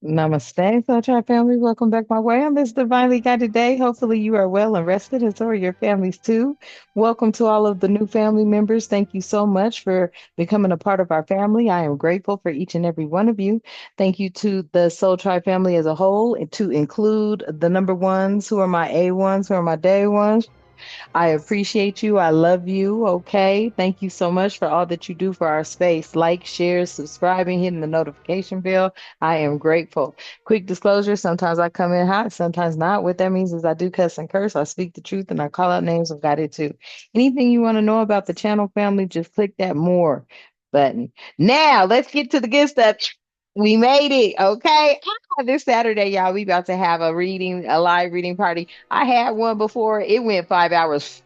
Namaste, Sunshine family. Welcome back my way on this divinely guided day. Hopefully, you are well and rested, and so are your families too. Welcome to all of the new family members. Thank you so much for becoming a part of our family. I am grateful for each and every one of you. Thank you to the Soul Tribe family as a whole, and to include the number ones who are my A ones, who are my day ones. I appreciate you. I love you. Okay. Thank you so much for all that you do for our space. Like, share, subscribing, hitting the notification bell. I am grateful. Quick disclosure, sometimes I come in hot, sometimes not. What that means is I do cuss and curse. I speak the truth and I call out names of God it too. Anything you want to know about the channel family, just click that more button. Now, let's get to the good stuff. We made it. Okay. This Saturday, y'all, we about to have a live reading party. I had one before. It went 5 hours.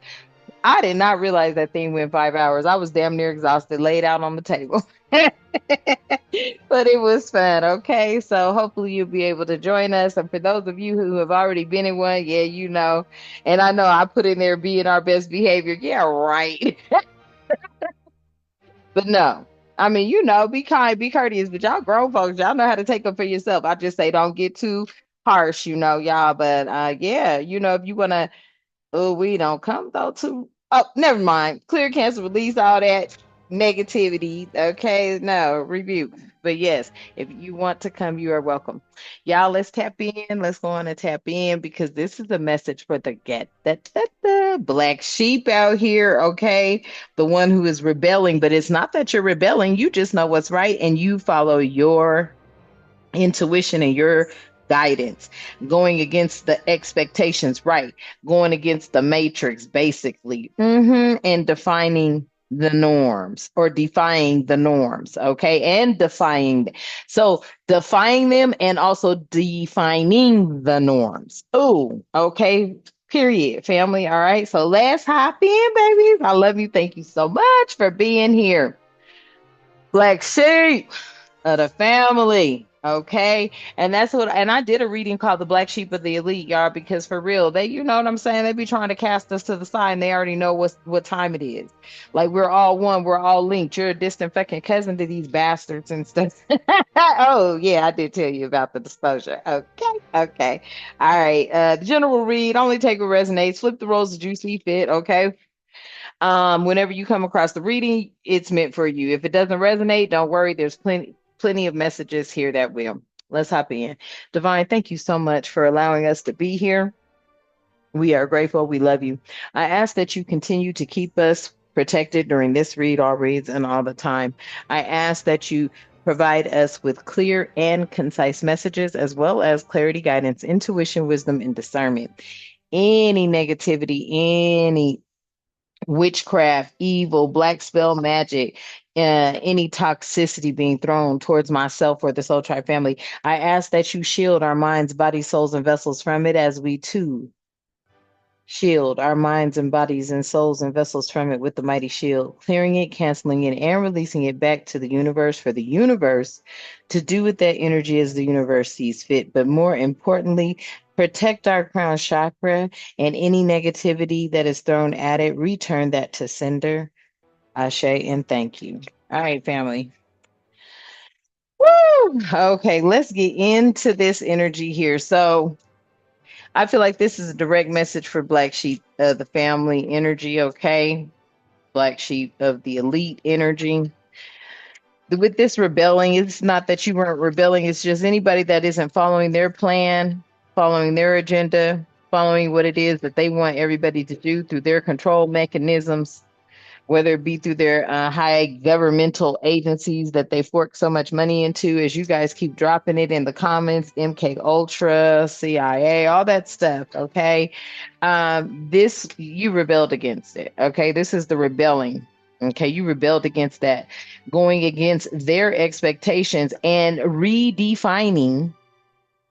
I did not realize that thing went 5 hours. I was damn near exhausted, laid out on the table. But it was fun. Okay. So hopefully you'll be able to join us. And for those of you who have already been in one, yeah, you know. And I know I put in there being our best behavior. Yeah, right. But no. I mean, be kind, be courteous, but y'all grown folks, y'all know how to take up for yourself. I just say don't get too harsh, y'all. But yeah, if you wanna. Oh, we don't come though to. Oh, never mind. Clear, cancel, release all that negativity. Okay, no rebuke. But yes, if you want to come, you are welcome. Y'all, let's tap in. Let's go on and tap in because this is a message for the get that black sheep out here. Okay, the one who is rebelling, but it's not that you're rebelling. You just know what's right and you follow your intuition and your guidance, going against the expectations, right? Going against the matrix, basically, and defining the norms or defying the norms, okay? And defying. So defying them and also defining the norms. Oh, okay. Period, family. All right. So let's hop in, babies. I love you. Thank you so much for being here. Black sheep of the family. Okay. And I did a reading called The Black Sheep of the Elite, y'all, because for real, you know what I'm saying? They be trying to cast us to the side and they already know what time it is. Like we're all one, we're all linked. You're a distant fucking cousin to these bastards and stuff. Oh, yeah, I did tell you about the disclosure. Okay. Okay. All right. The general read, only take what resonates, flip the roles as you see fit. Okay. Whenever you come across the reading, it's meant for you. If it doesn't resonate, don't worry. There's plenty of messages here that will. Let's hop in. Divine, thank you so much for allowing us to be here. We are grateful. We love you. I ask that you continue to keep us protected during this read, all reads, and all the time. I ask that you provide us with clear and concise messages, as well as clarity, guidance, intuition, wisdom, and discernment. Any negativity, any witchcraft, evil, black spell magic, any toxicity being thrown towards myself or the Soul Tribe family. I ask that you shield our minds, bodies, souls, and vessels from it as we too shield our minds and bodies and souls and vessels from it with the mighty shield, clearing it, canceling it, and releasing it back to the universe for the universe to do with that energy as the universe sees fit. But more importantly, protect our crown chakra and any negativity that is thrown at it, return that to sender. Ashe and thank you. All right, family. Woo! Okay, let's get into this energy here. So, I feel like this is a direct message for Black Sheep of the family energy, okay? Black Sheep of the elite energy. With this rebelling, it's not that you weren't rebelling, it's just anybody that isn't following their plan, following their agenda, following what it is that they want everybody to do through their control mechanisms, whether it be through their high governmental agencies that they fork so much money into, as you guys keep dropping it in the comments, MK Ultra, CIA, all that stuff. Okay, this you rebelled against it. Okay, this is the rebelling. Okay, you rebelled against that, going against their expectations and redefining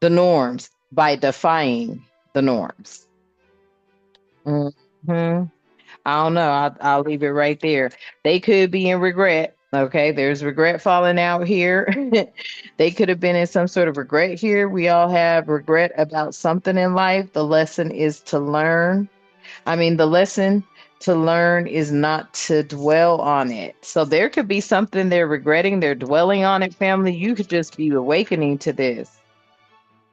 the norms by defying the norms. Mhm. I don't know. I'll leave it right there. They could be in regret. Okay, there's regret falling out here. They could have been in some sort of regret here. We all have regret about something in life. The lesson is to learn. I mean, the lesson to learn is not to dwell on it. So there could be something they're regretting, they're dwelling on it, family. You could just be awakening to this.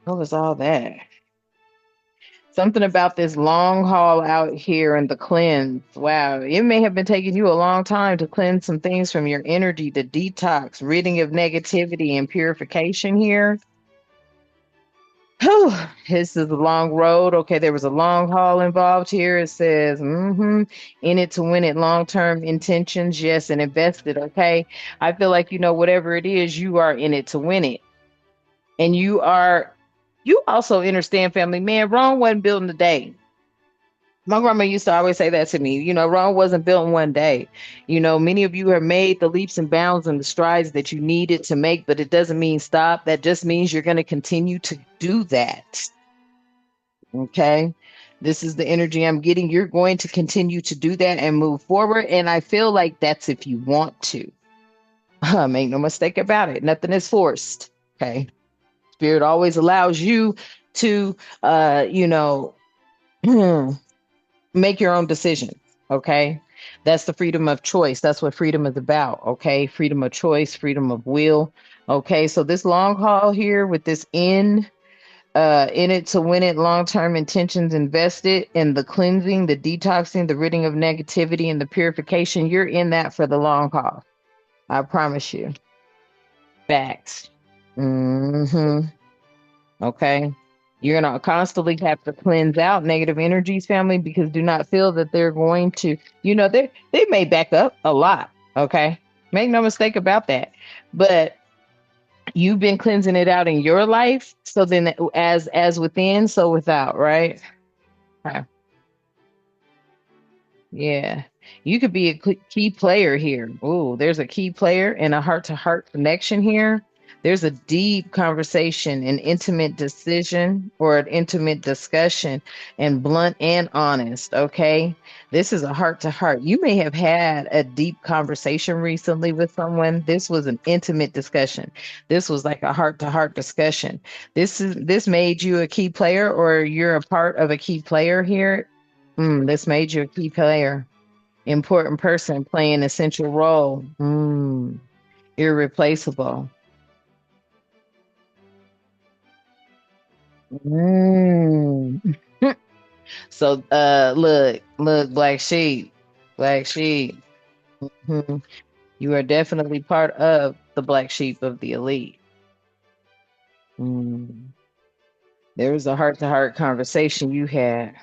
What was all that? Something about this long haul out here and the cleanse. Wow. It may have been taking you a long time to cleanse some things from your energy, the detox, ridding of negativity and purification here. Whew, this is a long road. Okay, there was a long haul involved here. It says, in it to win it, long-term intentions, yes, and invested. Okay. I feel like, whatever it is, you are in it to win it. And you also understand, family, man, Rome wasn't built in a day. My grandma used to always say that to me. Rome wasn't built in one day. Many of you have made the leaps and bounds and the strides that you needed to make, but it doesn't mean stop. That just means you're going to continue to do that. Okay. This is the energy I'm getting. You're going to continue to do that and move forward. And I feel like that's if you want to. Make no mistake about it. Nothing is forced. Okay. Spirit always allows you to, make your own decision. Okay. That's the freedom of choice. That's what freedom is about. Okay. Freedom of choice, freedom of will. Okay. So this long haul here with this in it to win it, long-term intentions invested in the cleansing, the detoxing, the ridding of negativity, and the purification. You're in that for the long haul. I promise you. Facts. Hmm. Okay. You're going to constantly have to cleanse out negative energies, family, because do not feel that they're going to, they may back up a lot. Okay. Make no mistake about that. But you've been cleansing it out in your life. So then as within, so without, right? Okay. Yeah. You could be a key player here. Oh, there's a key player and a heart to heart connection here. There's a deep conversation, an intimate decision or an intimate discussion, and blunt and honest. Okay. This is a heart to heart. You may have had a deep conversation recently with someone. This was an intimate discussion. This was like a heart to heart discussion. This made you a key player or you're a part of a key player here. This made you a key player, important person playing an essential role. Irreplaceable. Mm. So, look, black sheep. Mhm. You are definitely part of the black sheep of the elite. Mm. There was a heart to heart conversation you had.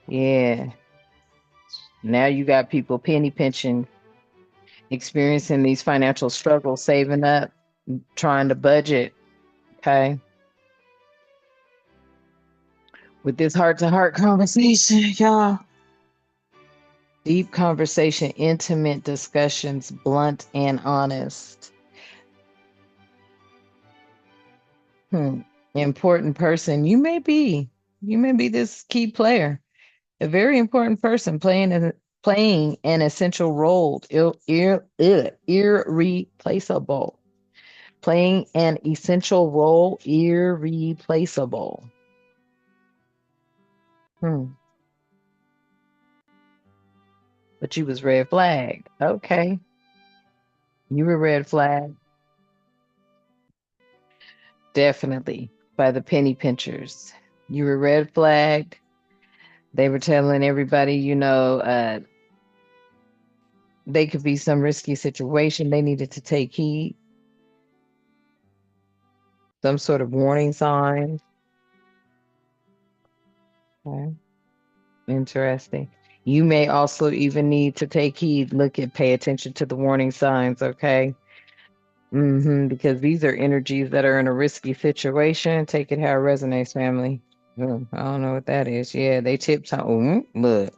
Yeah. Now you got people penny pinching, experiencing these financial struggles, saving up, trying to budget. Okay. With this heart to heart conversation, y'all. Deep conversation, intimate discussions, blunt and honest. Hmm. Important person. You may be this key player, a very important person playing an essential role, irreplaceable. Playing an essential role, irreplaceable. Hmm. But you was red flag. Okay. You were red flag. Definitely by the penny pinchers. You were red flagged. They were telling everybody, they could be some risky situation. They needed to take heed, some sort of warning sign. Okay. Interesting. You may also even need to take heed, pay attention to the warning signs, okay? Because these are energies that are in a risky situation. Take it how it resonates, family. I don't know what that is. Yeah, they tiptoe. Look,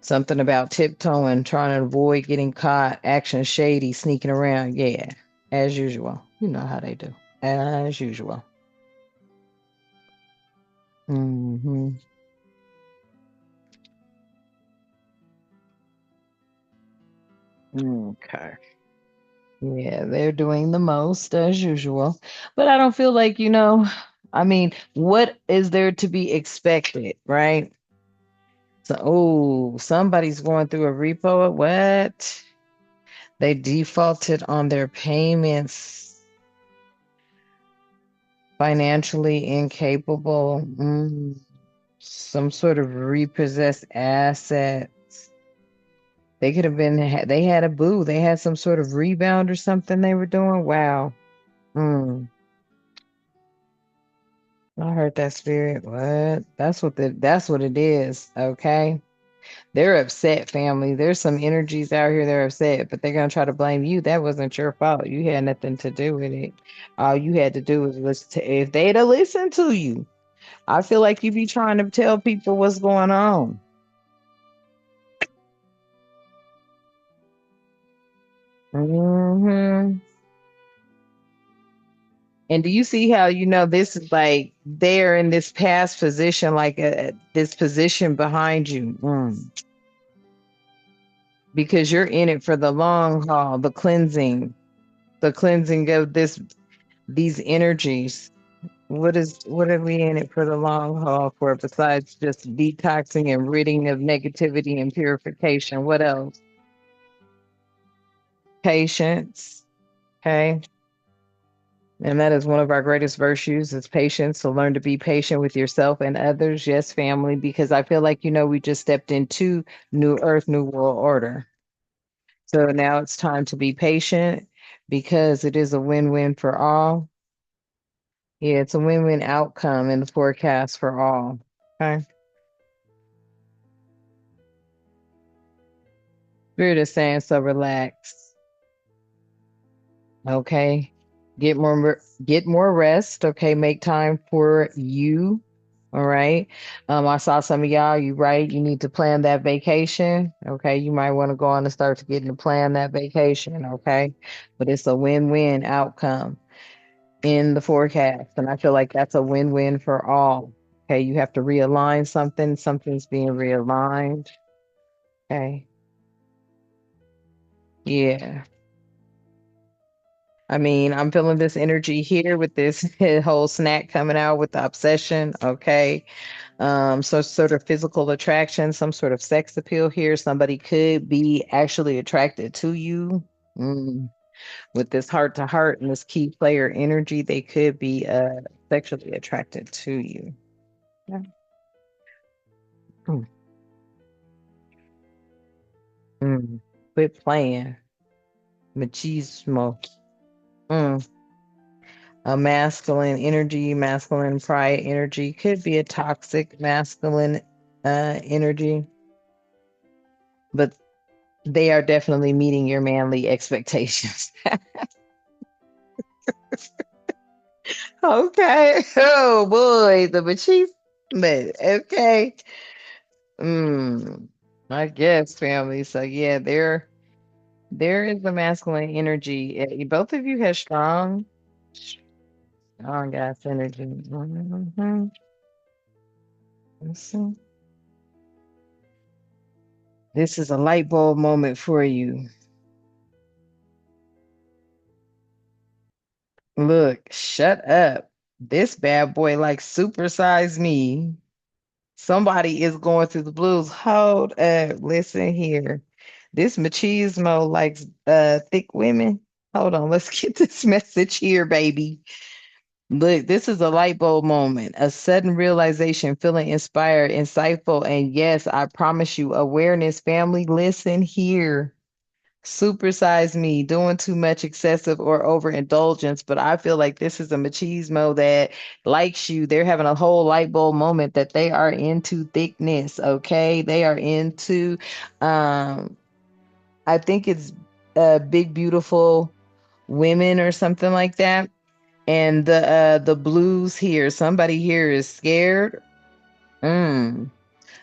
something about tiptoeing, trying to avoid getting caught, action shady, sneaking around. Yeah, as usual. You know how they do. As usual. Hmm. Okay. Yeah, they're doing the most as usual. But I don't feel like, I mean, what is there to be expected, right? So, oh, somebody's going through a repo. What? They defaulted on their payments. Financially incapable. Some sort of repossessed assets. They could have been, they had a boo. They had some sort of rebound or something they were doing. Wow. Mm, I heard that spirit. What? That's what it is. Okay. They're upset, family. There's some energies out here that are upset, but they're gonna try to blame you. That wasn't your fault. You had nothing to do with it. All you had to do was listen to, if they'd have listened to you. I feel like you be trying to tell people what's going on. hmm And do you see how this is like they're in this past position, like this position behind you, because you're in it for the long haul, the cleansing of these energies. What are we in it for the long haul for besides just detoxing and ridding of negativity and purification? What else? Patience. Okay. And that is one of our greatest virtues is patience. So learn to be patient with yourself and others. Yes, family, because I feel like, we just stepped into new earth, new world order. So now it's time to be patient because it is a win-win for all. Yeah, it's a win-win outcome in the forecast for all. Okay. Spirit is saying, so relax. Okay. Get more rest. Okay. Make time for you. All right. I saw some of y'all, you right. You need to plan that vacation. Okay. You might want to go on and start to getting to plan that vacation. Okay. But it's a win-win outcome in the forecast. And I feel like that's a win-win for all. Okay. You have to realign something. Something's being realigned. Okay. Yeah. I mean, I'm feeling this energy here with this whole snack coming out with the obsession. Okay. So sort of physical attraction, some sort of sex appeal here. Somebody could be actually attracted to you. Mm. With this heart to heart and this key player energy, they could be sexually attracted to you. Yeah. Mm. Mm. Quit playing. Machismo. Mm. A masculine energy, masculine pride energy could be a toxic masculine energy, but they are definitely meeting your manly expectations. Okay. Oh boy, the machismo. Okay. Mm, I guess family. So yeah, there is the masculine energy. Both of you have strong ass energy. Let's see. This is a light bulb moment for you. Look, shut up. This bad boy like supersize me. Somebody is going through the blues. Hold up, listen here. This machismo likes thick women. Hold on, let's get this message here, baby. Look, this is a light bulb moment, a sudden realization, feeling inspired, insightful, and yes, I promise you, awareness, family, listen here. Supersize me, doing too much excessive or overindulgence, but I feel like this is a machismo that likes you. They're having a whole light bulb moment that they are into thickness, okay? They are into um I think it's big beautiful women or something like that. And the blues here, somebody here is scared. Mm.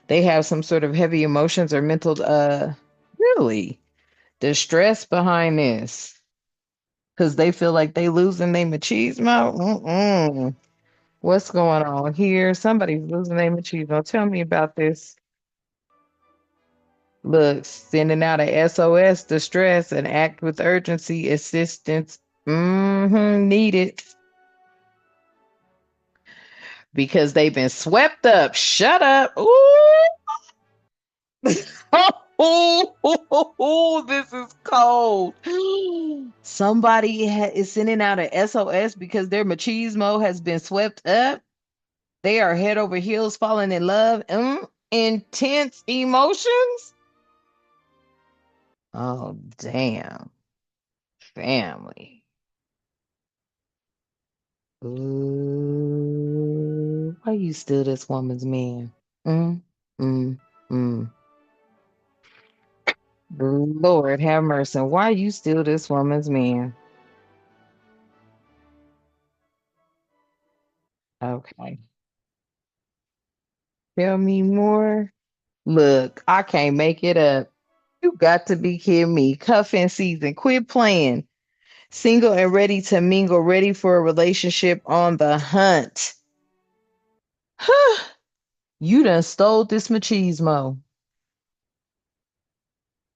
They have some sort of heavy emotions or mental really distress behind this because they feel like they losing their machismo. Mm-mm. What's going on here? Somebody's losing their machismo. Tell me about this. Look, sending out a SOS, distress, and act with urgency, assistance. Needed because they've been swept up. Shut up. Ooh. Oh, this is cold. Somebody is sending out an SOS because their machismo has been swept up. They are head over heels falling in love. Intense emotions. Oh, damn. Family. Ooh, why you still this woman's man? Mm, mm, mm. Lord have mercy. Why you still this woman's man? Okay. Tell me more. Look, I can't make it up. You got to be kidding me. Cuffing season. Quit playing. Single and ready to mingle, ready for a relationship on the hunt. You done stole this machismo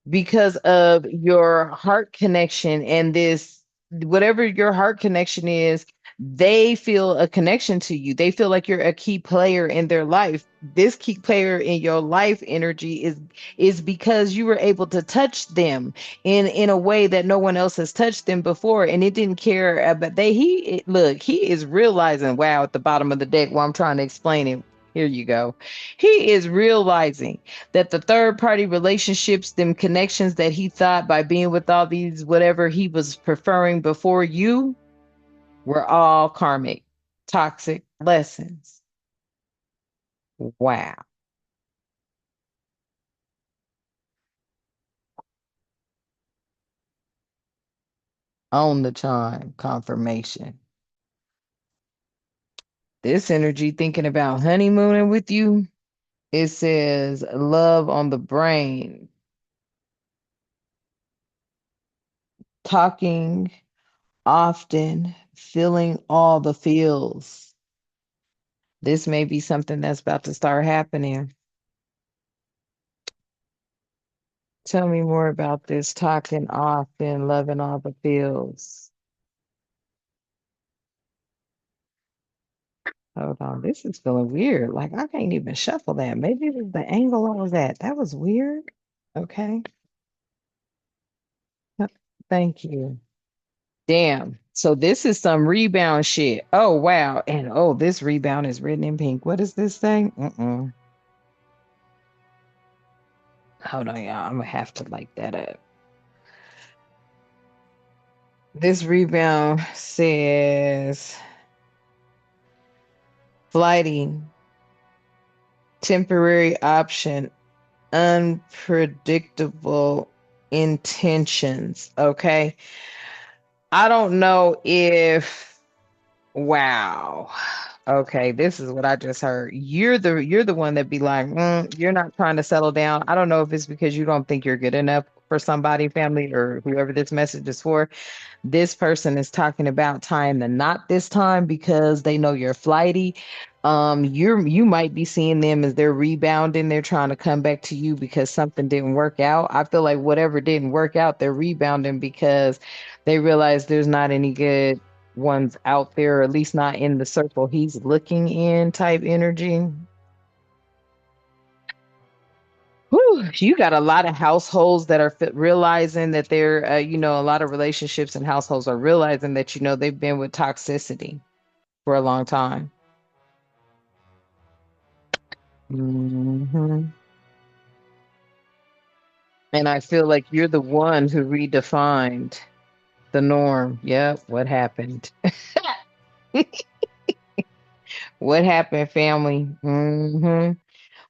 because of your heart connection and this, whatever your heart connection is, they feel a connection to you. They feel like you're a key player in their life. This key player in your life energy is because you were able to touch them in a way that no one else has touched them before, and it didn't care about they look, he is realizing, wow, at the bottom of the deck while I'm trying to explain it. Here you go. He is realizing that the third party relationships, them connections that he thought by being with all these whatever he was preferring before you were all karmic, toxic lessons. Wow. On the chime confirmation. This energy thinking about honeymooning with you. It says love on the brain, talking often, feeling all the feels. This may be something that's about to start happening. Tell me more about this talking often, loving all the feels. Hold on, this is feeling weird. Like I can't even shuffle that. Maybe it was the angle I was at. That was weird. Okay. Thank you. Damn. So this is some rebound shit. Oh wow. And oh, this rebound is written in pink. What is this thing? Hold on, y'all. I'm gonna have to like that up. This rebound says flighting, temporary option, unpredictable intentions. Okay. I don't know if, wow. Okay, this is what I just heard. You're the one that be like, you're not trying to settle down. I don't know if it's because you don't think you're good enough for somebody, family, or whoever this message is for. This person is talking about tying the knot this time because they know you're flighty. You might be seeing them as they're rebounding. They're trying to come back to you because something didn't work out. I feel like whatever didn't work out, they're rebounding because they realize there's not any good ones out there, or at least not in the circle he's looking in type energy. Whew, you got a lot of households that are realizing that they're, a lot of relationships and households are realizing that, they've been with toxicity for a long time. hmm And I feel like you're the one who redefined the norm. Yep. What happened? What happened, family?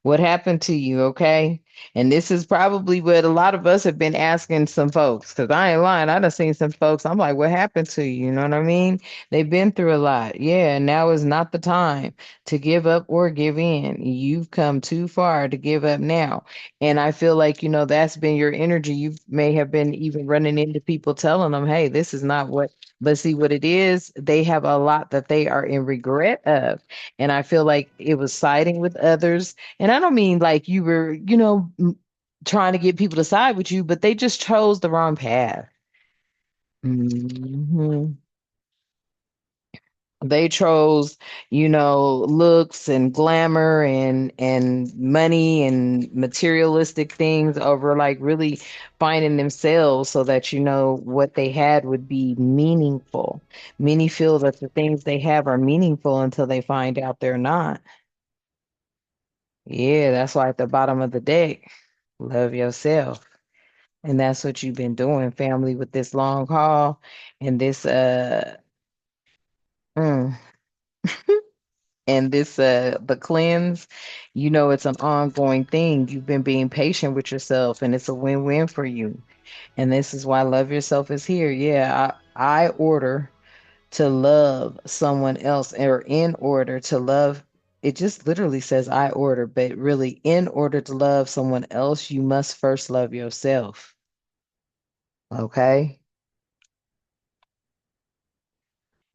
What happened to you, okay? And this is probably what a lot of us have been asking some folks, because I ain't lying. I done seen some folks. I'm like, what happened to you? You know what I mean? They've been through a lot. Yeah, and now is not the time to give up or give in. You've come too far to give up now. And I feel like, that's been your energy. You may have been even running into people telling them, hey, this is not what, but see what it is. They have a lot that they are in regret of. And I feel like it was siding with others, and I don't mean like you were, trying to get people to side with you, but they just chose the wrong path. hmm They chose, looks and glamour and money and materialistic things over like really finding themselves so that what they had would be meaningful. Many feel that the things they have are meaningful until they find out they're not. Yeah, that's why at the bottom of the deck, love yourself. And that's what you've been doing, family, with this long haul and this mm, and this the cleanse. It's an ongoing thing. You've been being patient with yourself and it's a win-win for you. And this is why love yourself is here. Yeah, I order to love someone else, or in order to love, it just literally says I order, but really in order to love someone else, you must first love yourself. Okay?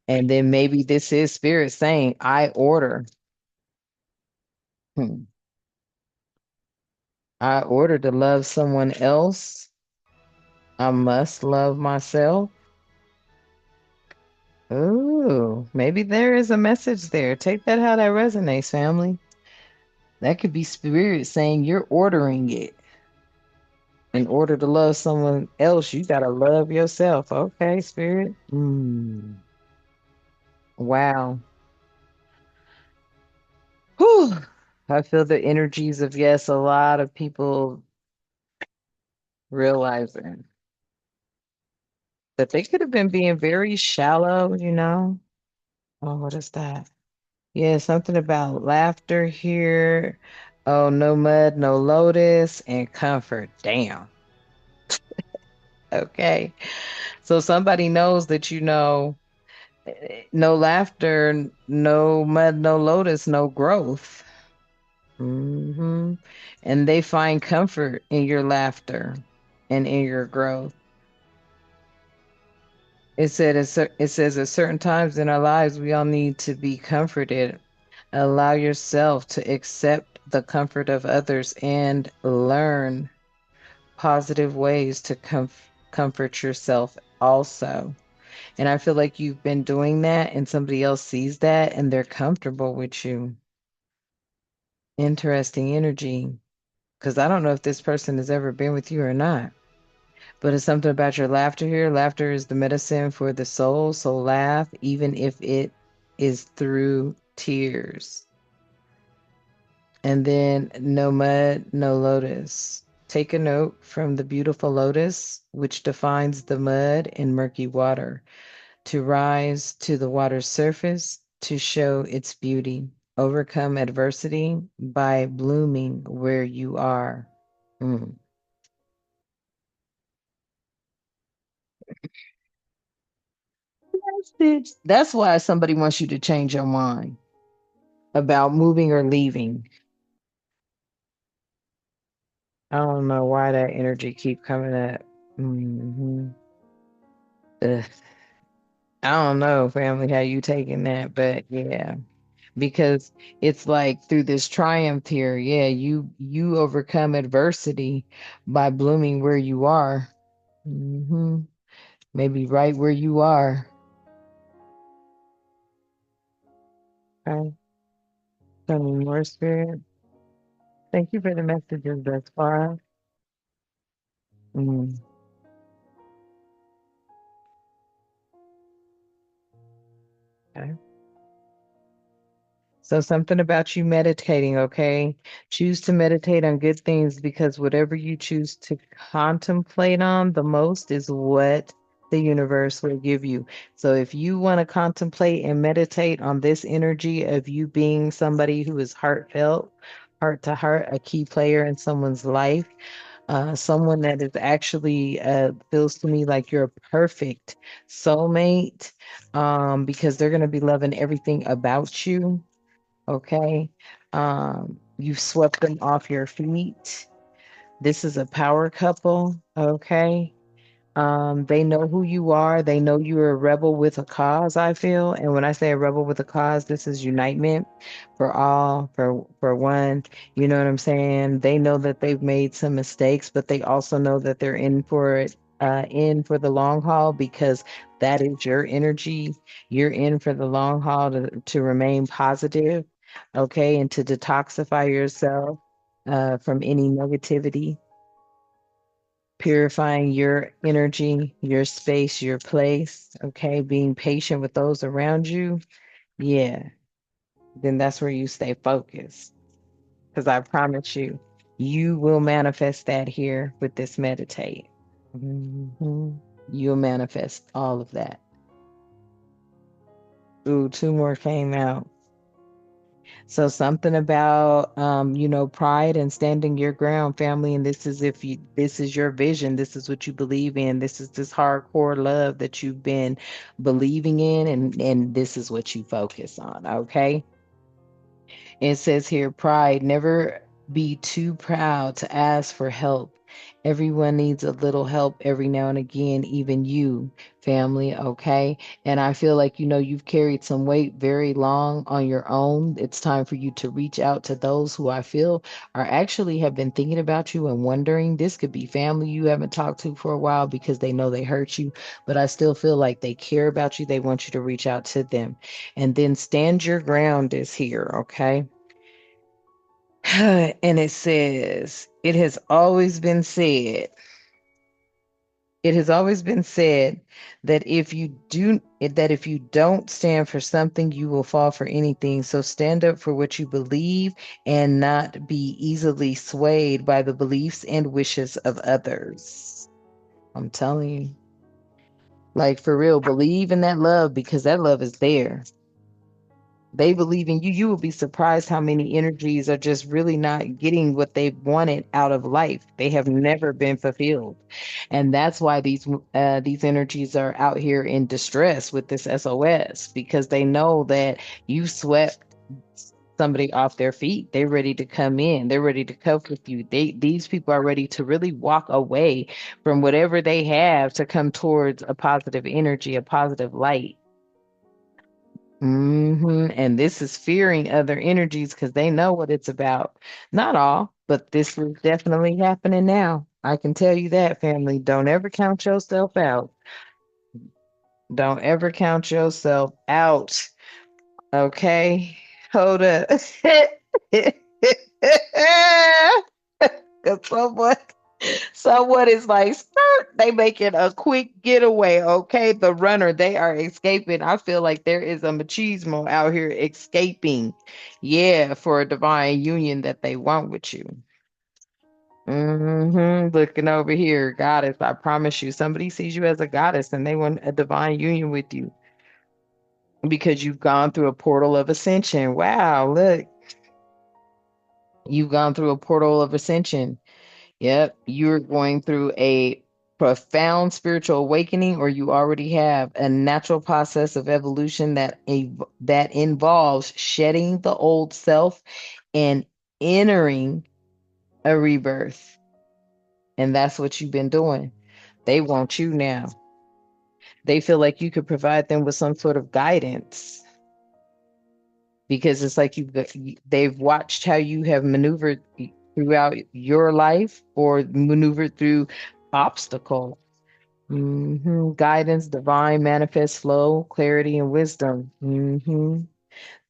And then maybe this is spirit saying, I order. Hmm. I order to love someone else. I must love myself. Ooh, maybe there is a message there. Take that how that resonates, family. That could be spirit saying you're ordering it. In order to love someone else, you gotta love yourself. Okay, spirit. Wow. Whew. I feel the energies of yes, a lot of people realizing that they could have been being very shallow. Oh, what is that? Yeah, something about laughter here. Oh, no mud, no lotus, and comfort. Damn. Okay. So somebody knows that no laughter, no mud, no lotus, no growth. And they find comfort in your laughter and in your growth. It says at certain times in our lives we all need to be comforted. Allow yourself to accept the comfort of others and learn positive ways to comfort yourself also. And I feel like you've been doing that and somebody else sees that and they're comfortable with you. Interesting energy. Because I don't know if this person has ever been with you or not. But it's something about your laughter here. Laughter is the medicine for the soul. So laugh, even if it is through tears. And then no mud, no lotus. Take a note from the beautiful lotus, which defines the mud and murky water, to rise to the water's surface to show its beauty. Overcome adversity by blooming where you are. Mm. That's why somebody wants you to change your mind about moving or leaving. I don't know why that energy keep coming up. hmm Ugh. I don't know, family, how you taking that, but yeah, because it's like through this triumph here, yeah, you overcome adversity by blooming where you are. hmm Maybe right where you are. Okay. Tell me more, spirit. Thank you for the messages thus far. Mm, okay. So something about you meditating, okay? Choose to meditate on good things because whatever you choose to contemplate on the most is what the universe will give you. So if you want to contemplate and meditate on this energy of you being somebody who is heartfelt, heart to heart, a key player in someone's life, someone that is actually feels to me like you're a perfect soulmate, because they're going to be loving everything about you. Okay. You've swept them off your feet. This is a power couple. Okay. They know who you are. They know you're a rebel with a cause, I feel. And when I say a rebel with a cause, this is unitement for all, for one. You know what I'm saying? They know that they've made some mistakes, but they also know that they're in for it, in for the long haul because That is your energy. You're in for the long haul to remain positive, okay, and to detoxify yourself from any negativity, purifying your energy, your space, your place, okay, being patient with those around you. Yeah, then that's where you stay focused. Because I promise you, you will manifest that here with this meditate. Mhm. You'll manifest all of that. Ooh, two more came out. So something about pride and standing your ground, family, and this is your vision, this is what you believe in, this is this hardcore love that you've been believing in, and this is what you focus on, okay? It says here, pride, never be too proud to ask for help. Everyone needs a little help every now and again, even you, family, okay? And I feel like, you've carried some weight very long on your own. It's time for you to reach out to those who I feel are actually have been thinking about you and wondering. This could be family you haven't talked to for a while because they know they hurt you, but I still feel like they care about you. They want you to reach out to them. And then stand your ground is here, okay? And it says, it has always been said that if you don't stand for something, you will fall for anything. So stand up for what you believe and not be easily swayed by the beliefs and wishes of others. I'm telling you, like for real, believe in that love because that love is there. They believe in you. You will be surprised how many energies are just really not getting what they wanted out of life. They have never been fulfilled, and that's why these energies are out here in distress with this SOS because they know that you swept somebody off their feet. They're ready to come in. They're ready to cope with you. These people are ready to really walk away from whatever they have to come towards a positive energy, a positive light. And this is fearing other energies because they know what it's about. Not all, but this is definitely happening now. I can tell you that, family. Don't ever count yourself out. Don't ever count yourself out. Okay? Hold up. Because someone is like, "Skirt," they making a quick getaway, okay? The runner, they are escaping. I feel like there is a machismo out here escaping, yeah, for a divine union that they want with you. Looking over here, goddess, I promise you, somebody sees you as a goddess and they want a divine union with you because you've gone through a portal of ascension. Wow, look, you've gone through a portal of ascension. Yep, you're going through a profound spiritual awakening, or you already have a natural process of evolution that involves shedding the old self and entering a rebirth. And that's what you've been doing. They want you now. They feel like you could provide them with some sort of guidance because it's like they've watched how you have maneuvered throughout your life or maneuvered through obstacles. Guidance, divine, manifest flow, clarity, and wisdom.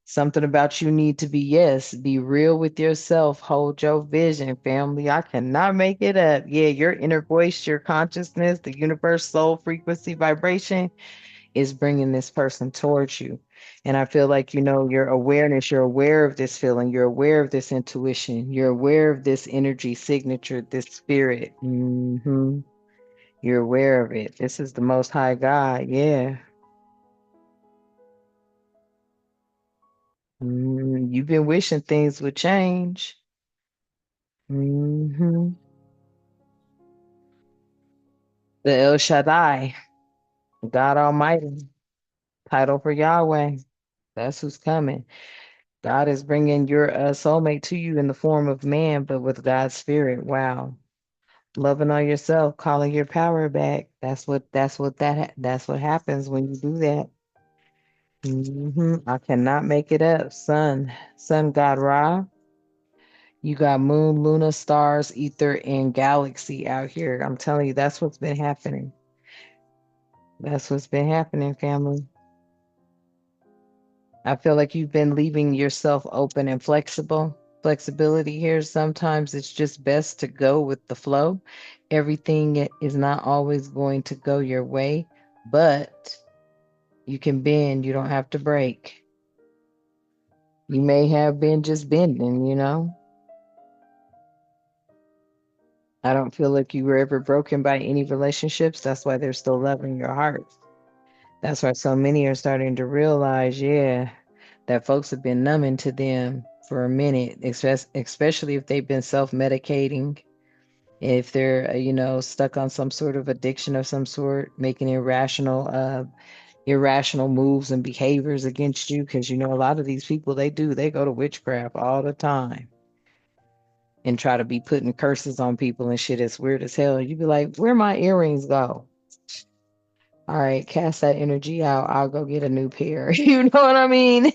Something about you need to be yes. Be real with yourself. Hold your vision, family. I cannot make it up. Yeah, your inner voice, your consciousness, the universe, soul, frequency, vibration is bringing this person towards you. And I feel like, your awareness, you're aware of this feeling, you're aware of this intuition, you're aware of this energy signature, this spirit. You're aware of it. This is the most high God. Yeah. You've been wishing things would change. hmm The El Shaddai, God Almighty, title for Yahweh. That's who's coming. God is bringing your soulmate to you in the form of man, but with God's spirit. Wow. Loving on yourself, calling your power back. That's what happens when you do that. I cannot make it up. Sun God Ra. You got moon, Luna, stars, ether, and galaxy out here. I'm telling you, that's what's been happening. That's what's been happening, family. I feel like you've been leaving yourself open and flexible. Flexibility here. Sometimes it's just best to go with the flow. Everything is not always going to go your way, but you can bend. You don't have to break. You may have been just bending, you know? I don't feel like you were ever broken by any relationships. That's why there's still love in your heart. That's why so many are starting to realize, yeah, that folks have been numbing to them for a minute, especially if they've been self-medicating, if they're, stuck on some sort of addiction of some sort, making irrational moves and behaviors against you. Because, a lot of these people, they go to witchcraft all the time and try to be putting curses on people and shit. It's weird as hell. You be like, where my earrings go? All right, cast that energy out. I'll go get a new pair. You know what I mean?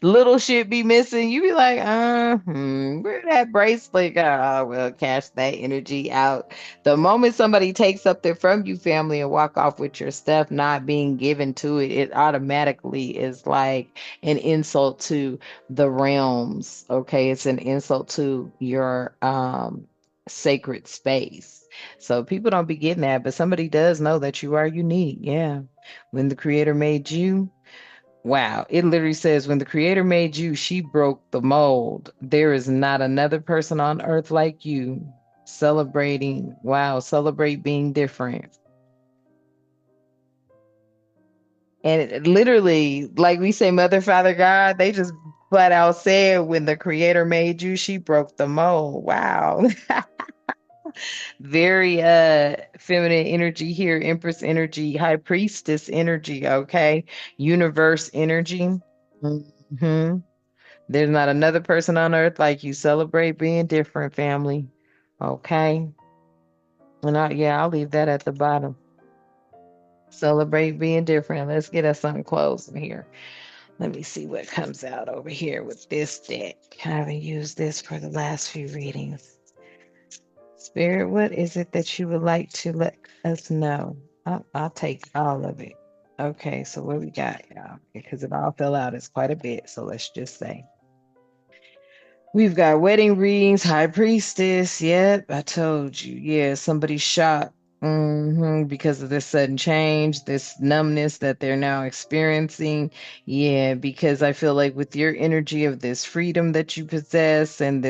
Little shit be missing. You be like, where that bracelet go? Oh, well, cast that energy out. The moment somebody takes something from you, family, and walk off with your stuff not being given to it, it automatically is like an insult to the realms. Okay, it's an insult to your sacred space. So people don't be getting that, but somebody does know that you are unique. Yeah. When the creator made you, wow. It literally says when the creator made you, she broke the mold. There is not another person on earth like you. Celebrating. Wow. Celebrate being different. And literally, like we say, Mother, Father, God, they just flat out said when the creator made you, she broke the mold. Wow. Very feminine energy here, Empress energy, High Priestess energy, okay? Universe energy. hmm There's not another person on earth like you. Celebrate being different, family. Okay. And yeah, I'll leave that at the bottom. Celebrate being different. Let's get us something close in here. Let me see what comes out over here with this deck. I haven't used this for the last few readings. Spirit, what is it that you would like to let us know? I'll take all of it. Okay, so what we got, y'all? Because it all fell out. It's quite a bit. So let's just say. We've got wedding rings, high priestess. Yep, I told you. Yeah, somebody's shocked because of this sudden change, this numbness that they're now experiencing. Yeah, because I feel like with your energy of this freedom that you possess and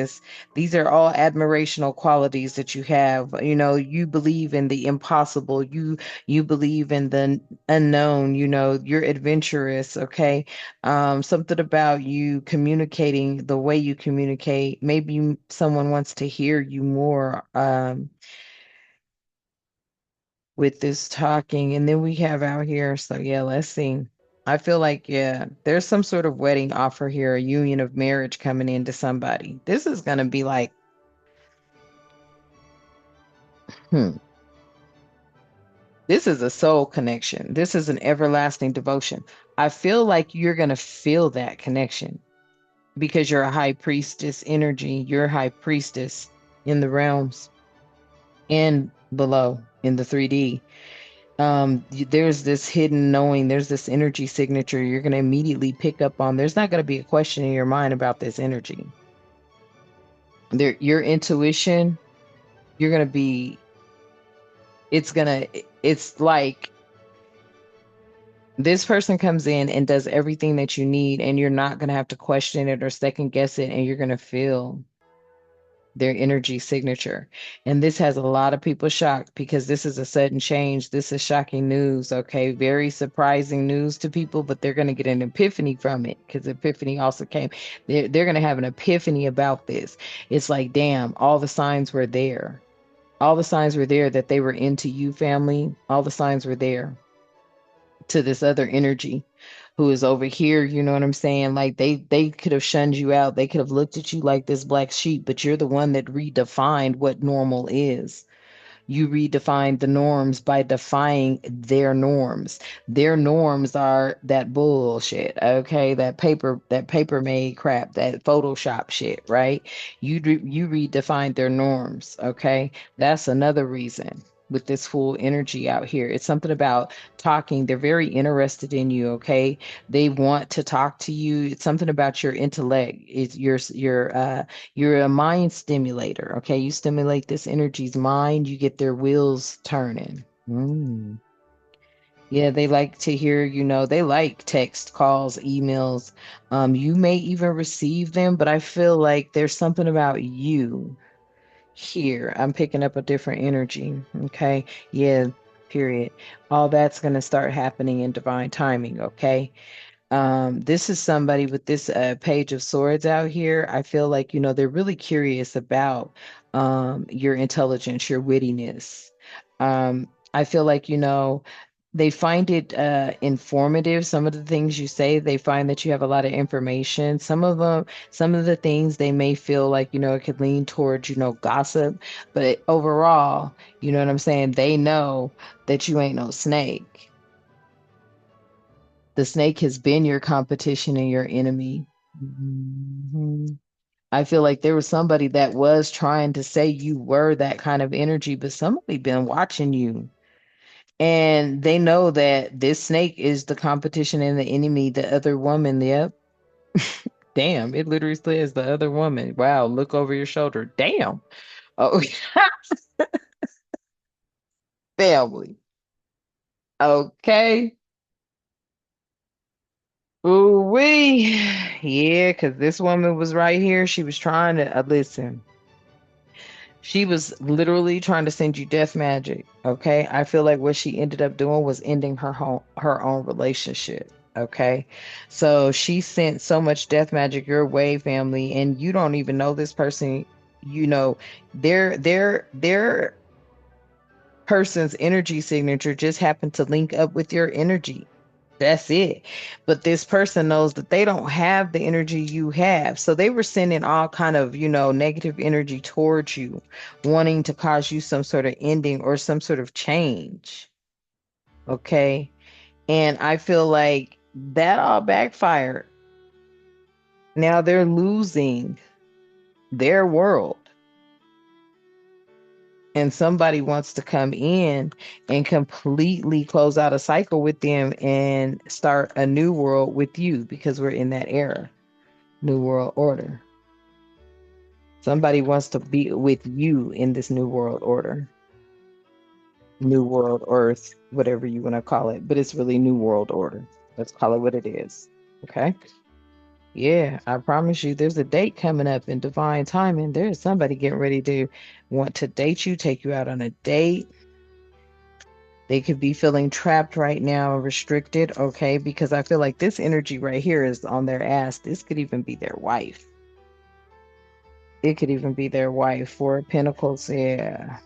these are all admirational qualities that you have. You believe in the impossible. You believe in the unknown. You're adventurous. Okay, something about you communicating the way you communicate. Maybe someone wants to hear you more with this talking. And then we have out here. So, yeah, let's see. I feel like, yeah, there's some sort of wedding offer here, a union of marriage coming into somebody. This is going to be like, hmm, this is a soul connection. This is an everlasting devotion. I feel like you're going to feel that connection because you're a high priestess energy, you're a high priestess in the realms and below in the 3D. There's this hidden knowing, there's this energy signature you're going to immediately pick up on. There's not going to be a question in your mind about this energy. Your intuition, you're going to be, it's like this person comes in and does everything that you need, and you're not going to have to question it or second guess it, and you're going to feel their energy signature. And this has a lot of people shocked because this is a sudden change. This is shocking news. Okay. Very surprising news to people, but they're going to get an epiphany from it because epiphany also came. They're going to have an epiphany about this. It's like, damn, all the signs were there. All the signs were there that they were into you, family. All the signs were there to this other energy who is over here, you know what I'm saying? Like they could have shunned you out. They could have looked at you like this black sheep, but you're the one that redefined what normal is. You redefined the norms by defying their norms. Their norms are that bullshit, okay? That paper made crap, that Photoshop shit, right? You redefined their norms, okay? That's another reason. with this full energy out here. It's something about talking. They're very interested in you, okay? They want to talk to you. It's something about your intellect. It's you're a mind stimulator, okay? You stimulate this energy's mind, you get their wheels turning. Mm. Yeah, they like to hear, they like text, calls, emails. You may even receive them, but I feel like there's something about you here. I'm picking up a different energy. Okay. Yeah, period. All that's going to start happening in divine timing. Okay. This is somebody with this page of swords out here. I feel like, they're really curious about your intelligence, your wittiness. I feel like, they find it informative. Some of the things you say, they find that you have a lot of information. Some of the things they may feel like, it could lean towards, gossip. But overall, you know what I'm saying? They know that you ain't no snake. The snake has been your competition and your enemy. Mhm. I feel like there was somebody that was trying to say you were that kind of energy, but somebody been watching you. And they know that this snake is the competition and the enemy, the other woman. Yep. Damn, it literally says the other woman. Wow, look over your shoulder. Damn. Oh, family. Okay. Ooh wee. Yeah, because this woman was right here. She was trying to listen. She was literally trying to send you death magic. Okay. I feel like what she ended up doing was ending her own relationship. Okay. So she sent so much death magic your way, family, and you don't even know this person. You know, their person's energy signature just happened to link up with your energy. That's it. But this person knows that they don't have the energy you have. So they were sending all kind of, negative energy towards you, wanting to cause you some sort of ending or some sort of change. Okay. And I feel like that all backfired. Now they're losing their world. And somebody wants to come in and completely close out a cycle with them and start a new world with you because we're in that era. New world order. Somebody wants to be with you in this new world order, new world earth, whatever you want to call it, but it's really new world order. Let's call it what it is. Okay. Yeah, I promise you, there's a date coming up in divine timing. There's somebody getting ready to want to date you, take you out on a date. They could be feeling trapped right now, restricted. Okay. Because I feel like this energy right here is on their ass. This could even be their wife. It could even be their wife. Four of Pentacles. Yeah.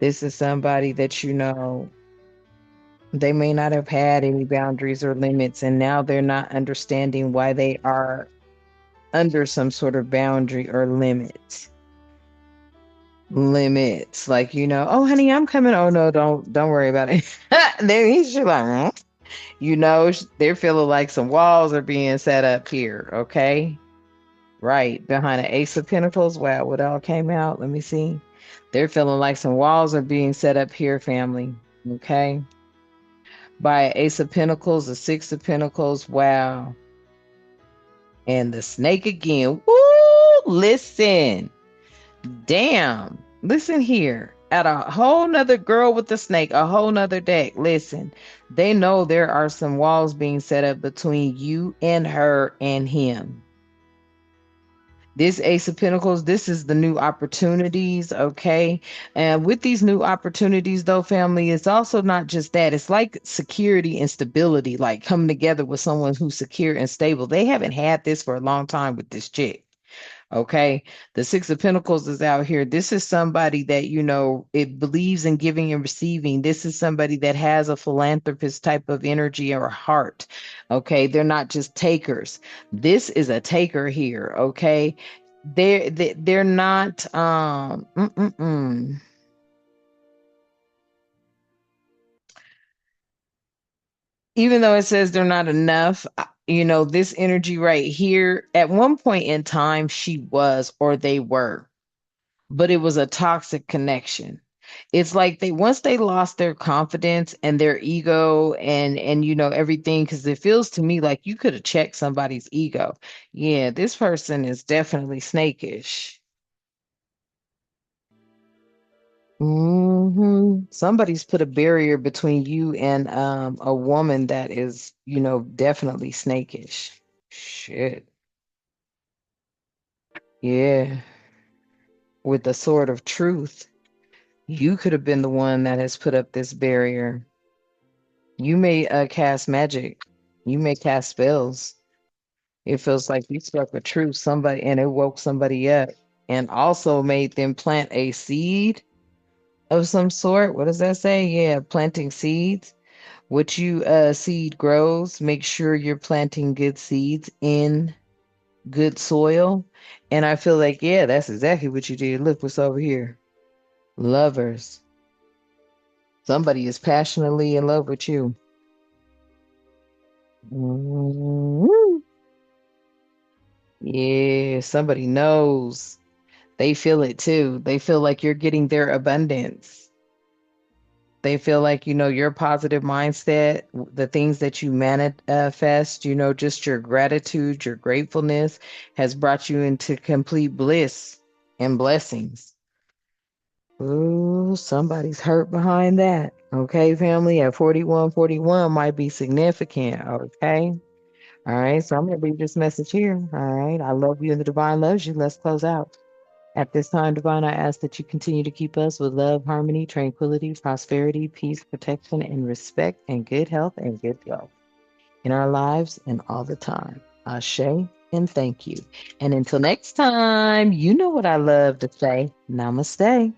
This is somebody that they may not have had any boundaries or limits, and now they're not understanding why they are under some sort of boundary or limit. Limits, like oh honey, I'm coming. Oh no, don't worry about it. Then he's just like, they're feeling like some walls are being set up here. Okay, right behind the Ace of Pentacles. Wow, what all came out? Let me see. They're feeling like some walls are being set up here, family. Okay. By Ace of Pentacles, the Six of Pentacles. Wow. And the snake again. Woo! Listen. Damn. Listen here. At a whole nother girl with the snake, a whole nother deck. Listen. They know there are some walls being set up between you and her and him. This Ace of Pentacles, this is the new opportunities, okay? And with these new opportunities, though, family, it's also not just that. It's like security and stability, like coming together with someone who's secure and stable. They haven't had this for a long time with this chick. Okay. The Six of Pentacles is out here. This is somebody that, it believes in giving and receiving. This is somebody that has a philanthropist type of energy or heart. Okay. They're not just takers. This is a taker here. Okay. They're not, even though it says they're not enough, this energy right here, at one point in time, she was, or they were. but it was a toxic connection. It's like they once they lost their confidence and their ego and everything, because it feels to me like you could have checked somebody's ego. Yeah, this person is definitely snakish. Somebody's put a barrier between you and a woman that is, definitely snakish. Shit. Yeah, with the sword of truth. You could have been the one that has put up this barrier. You may cast magic. You may cast spells. It feels like you struck a truth somebody and it woke somebody up and also made them plant a seed of some sort. What does that say? Yeah, planting seeds. What you seed grows, make sure you're planting good seeds in good soil. And I feel like, yeah, that's exactly what you did. Look what's over here. Lovers. Somebody is passionately in love with you. Mhm. Yeah, somebody knows. They feel it too. They feel like you're getting their abundance. They feel like, your positive mindset, the things that you manifest, just your gratitude, your gratefulness has brought you into complete bliss and blessings. Ooh, somebody's hurt behind that. Okay, family, at 4141 might be significant. Okay. All right. So I'm going to leave this message here. All right. I love you and the divine loves you. Let's close out. At this time, Divine, I ask that you continue to keep us with love, harmony, tranquility, prosperity, peace, protection, and respect, and good health and good wealth in our lives and all the time. Ashe and thank you. And until next time, you know what I love to say. Namaste.